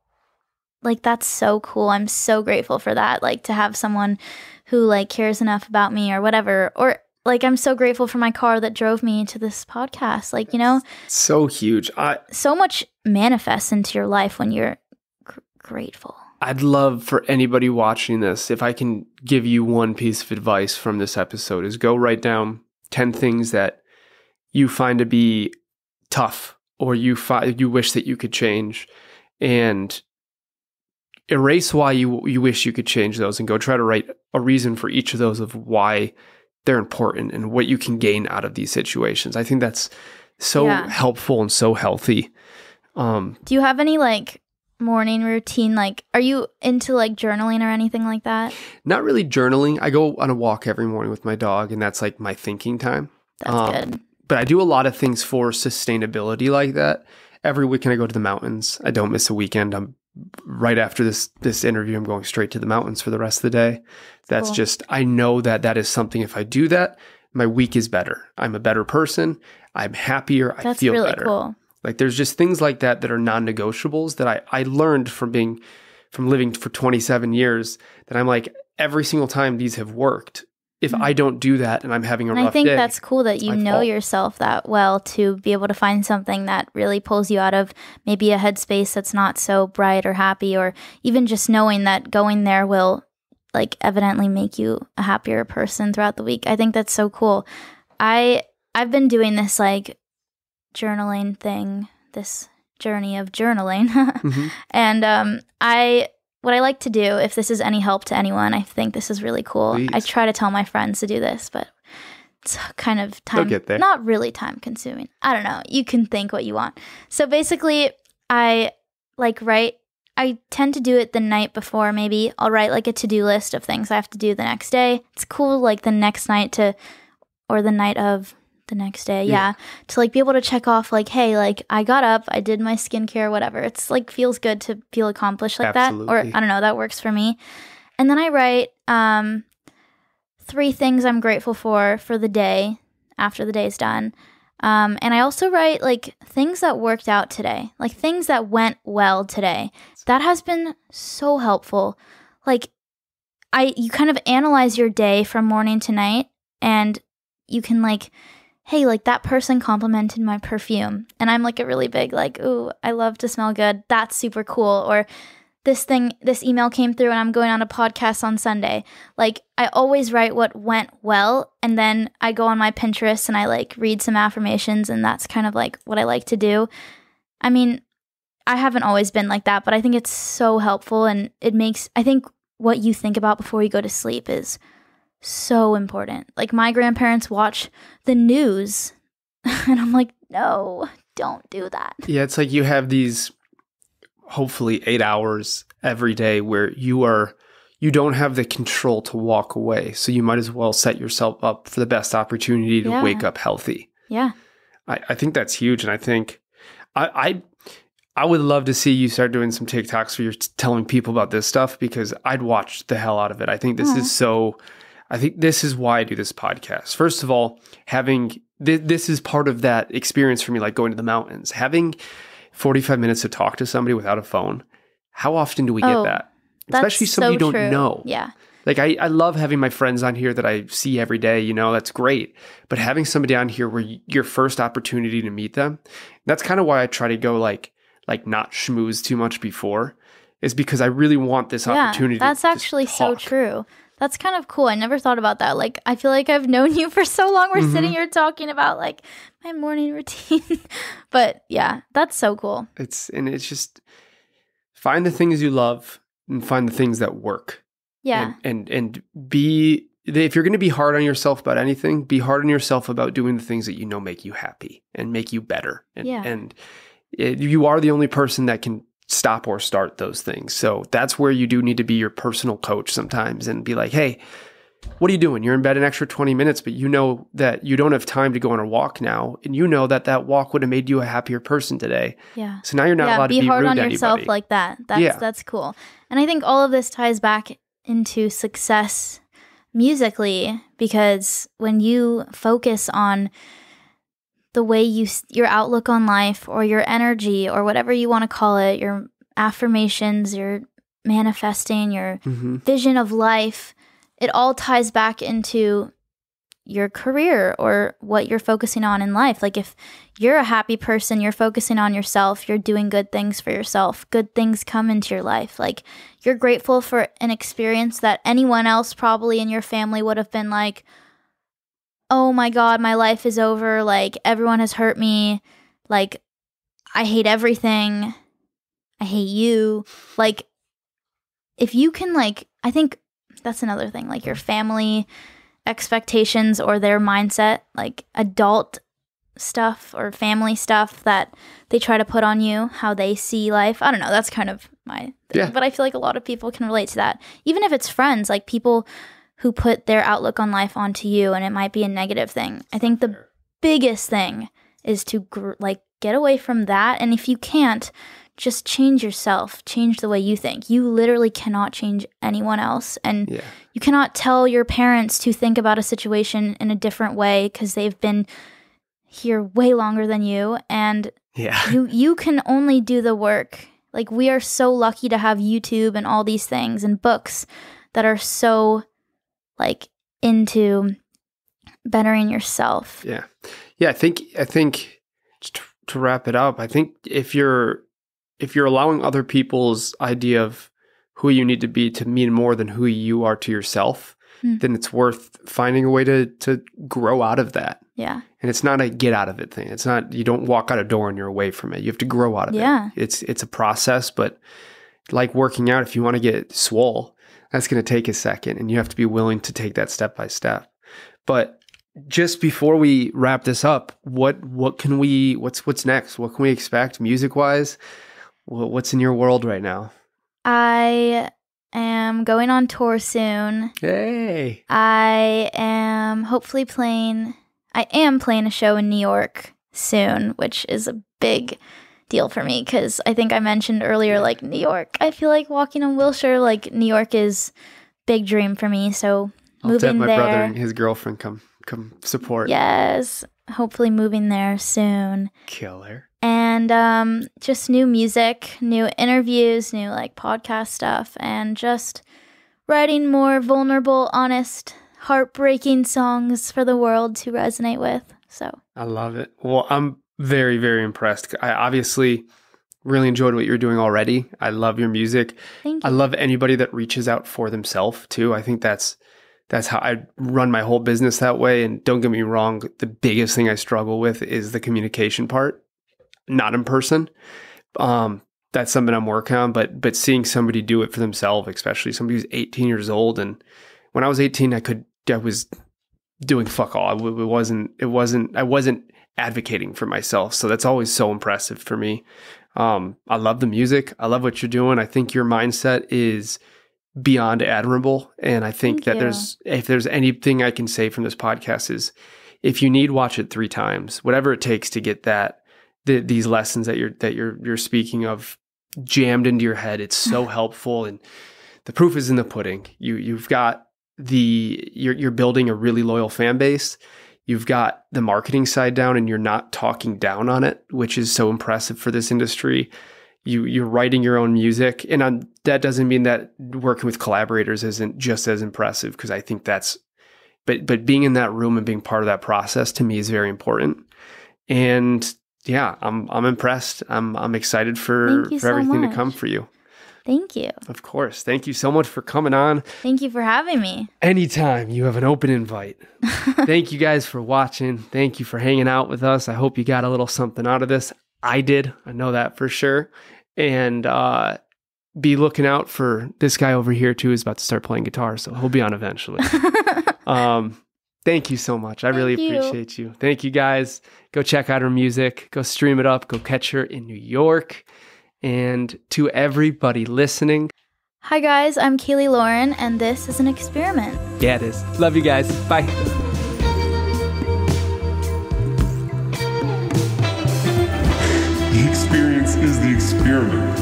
Like that's so cool. I'm so grateful for that. Like to have someone who like cares enough about me or whatever. Or like I'm so grateful for my car that drove me to this podcast. Like, you know, so huge. So much manifests into your life when you're grateful. I'd love for anybody watching this, if I can give you one piece of advice from this episode, is go write down 10 things that you find to be tough or you wish that you could change, and erase why you wish you could change those and go try to write a reason for each of those of why they're important and what you can gain out of these situations. I think that's so helpful and so healthy. Do you have any like morning routine? Like, are you into like journaling or anything like that? Not really journaling. I go on a walk every morning with my dog, and that's like my thinking time. That's good. But I do a lot of things for sustainability like that. Every weekend I go to the mountains. I don't miss a weekend. I'm right after this interview, I'm going straight to the mountains for the rest of the day. That's cool. I know that is something, if I do that, my week is better. I'm a better person. I'm happier. I feel really better. Cool. Like there's just things like that are non-negotiables that I learned from living for 27 years, that I'm like, every single time these have worked. If I don't do that and I'm having a rough day. I think that's cool that you know yourself that well to be able to find something that really pulls you out of maybe a headspace that's not so bright or happy, or even just knowing that going there will like evidently make you a happier person throughout the week. I think that's so cool. I've been doing this like journaling thing, this journey of journaling. And what I like to do, if this is any help to anyone, I think this is really cool. Please. I try to tell my friends to do this, but it's kind of not really time consuming. I don't know. You can think what you want. So basically, I tend to do it the night before. Maybe I'll write like a to-do list of things I have to do the next day. It's cool like the next night or the night of the next day, to like be able to check off like, hey, like I got up, I did my skincare, whatever. It's like feels good to feel accomplished like that, or I don't know, that works for me. And then I write 3 things I'm grateful for the day after the day's done. And I also write like things that worked out today, like things that went well today. That has been so helpful. Like you kind of analyze your day from morning to night, and you can like, hey, like that person complimented my perfume, and I'm like a really big like, ooh, I love to smell good. That's super cool. Or this email came through and I'm going on a podcast on Sunday. Like I always write what went well, and then I go on my Pinterest and I like read some affirmations, and that's kind of like what I like to do. I mean, I haven't always been like that, but I think it's so helpful, and I think what you think about before you go to sleep is so important. Like my grandparents watch the news and I'm like, no, don't do that. Yeah, it's like you have these hopefully 8 hours every day where you don't have the control to walk away. So you might as well set yourself up for the best opportunity to wake up healthy. Yeah. I think that's huge. And I think I would love to see you start doing some TikToks where you're telling people about this stuff, because I'd watch the hell out of it. I think this is I think this is why I do this podcast. First of all, this is part of that experience for me, like going to the mountains. Having 45 minutes to talk to somebody without a phone. How often do we get that? Especially somebody you don't know. Yeah. Like I love having my friends on here that I see every day, you know, that's great. But having somebody on here where your first opportunity to meet them, that's kind of why I try to go like not schmooze too much before, is because I really want this opportunity. That's actually so true. That's kind of cool. I never thought about that. Like, I feel like I've known you for so long. We're sitting here talking about like my morning routine. But yeah, that's so cool. It's just find the things you love and find the things that work. Yeah. And be, if you're going to be hard on yourself about anything, be hard on yourself about doing the things that you know make you happy and make you better. And you are the only person that can stop or start those things. So that's where you do need to be your personal coach sometimes and be like, hey, what are you doing? You're in bed an extra 20 minutes, but you know that you don't have time to go on a walk now. And you know that that walk would have made you a happier person today. Yeah. So now you're not allowed to be hard rude on to yourself anybody. like that. That's cool. And I think all of this ties back into success musically, because when you focus on the way your outlook on life or your energy or whatever you want to call it, your affirmations, your manifesting, your vision of life, it all ties back into your career or what you're focusing on in life. Like if you're a happy person, you're focusing on yourself, you're doing good things for yourself, good things come into your life. Like you're grateful for an experience that anyone else probably in your family would have been like, oh my God, my life is over. Like everyone has hurt me. Like I hate everything. I hate you. Like if you can I think that's another thing, like your family expectations or their mindset, like adult stuff or family stuff that they try to put on you, how they see life. I don't know. That's kind of my thing. Yeah. But I feel like a lot of people can relate to that. Even if it's friends, like people who put their outlook on life onto you, and it might be a negative thing. I think the biggest thing is to get away from that. And if you can't, just change yourself, change the way you think. You literally cannot change anyone else. And you cannot tell your parents to think about a situation in a different way because they've been here way longer than you. And you can only do the work. Like we are so lucky to have YouTube and all these things and books that are so into bettering yourself. Yeah. I think just to wrap it up, I think if you're allowing other people's idea of who you need to be to mean more than who you are to yourself, then it's worth finding a way to grow out of that. Yeah. And it's not a get out of it thing. It's not, you don't walk out a door and you're away from it. You have to grow out of it. It's a process, but like working out, if you want to get swole, that's going to take a second and you have to be willing to take that step by step. But just before we wrap this up, what's next? What can we expect music wise? What's in your world right now? I am going on tour soon. Hey. I am playing a show in New York soon, which is a big deal for me because I think I mentioned earlier, New York, I feel like walking on Wilshire, New York is big dream for me. So moving I'll have my there, brother and his girlfriend come support. Yes. Hopefully moving there soon. Killer. And just new music, new interviews, new podcast stuff, and just writing more vulnerable, honest, heartbreaking songs for the world to resonate with. So I love it. Well, I'm very, very impressed. I obviously really enjoyed what you're doing already. I love your music. Thank you. I love anybody that reaches out for themselves too. I think that's how I run my whole business that way. And don't get me wrong, the biggest thing I struggle with is the communication part, not in person. That's something I'm working on, but seeing somebody do it for themselves, especially somebody who's 18 years old. And when I was 18, I was doing fuck all. I wasn't advocating for myself. So that's always so impressive for me. I love the music. I love what you're doing. I think your mindset is beyond admirable. And I think if there's anything I can say from this podcast is if you need, watch it 3 times, whatever it takes to get these lessons that you're speaking of jammed into your head. It's so helpful. And the proof is in the pudding. You've got you're building a really loyal fan base. You've got the marketing side down and you're not talking down on it, which is so impressive for this industry. You're writing your own music. And that doesn't mean that working with collaborators isn't just as impressive, because I think but being in that room and being part of that process to me is very important. And yeah, I'm impressed. I'm excited for everything to come for you. Thank you. Of course. Thank you so much for coming on. Thank you for having me. Anytime, you have an open invite. Thank you guys for watching. Thank you for hanging out with us. I hope you got a little something out of this. I did. I know that for sure. And be looking out for this guy over here too, is about to start playing guitar, so he'll be on eventually. Thank you so much. I really appreciate you. Thank you guys. Go check out her music. Go stream it up. Go catch her in New York. And to everybody listening. Hi guys, I'm Kaylee Lauren, and this is an experiment. Yeah, it is. Love you guys. Bye. The experience is the experiment.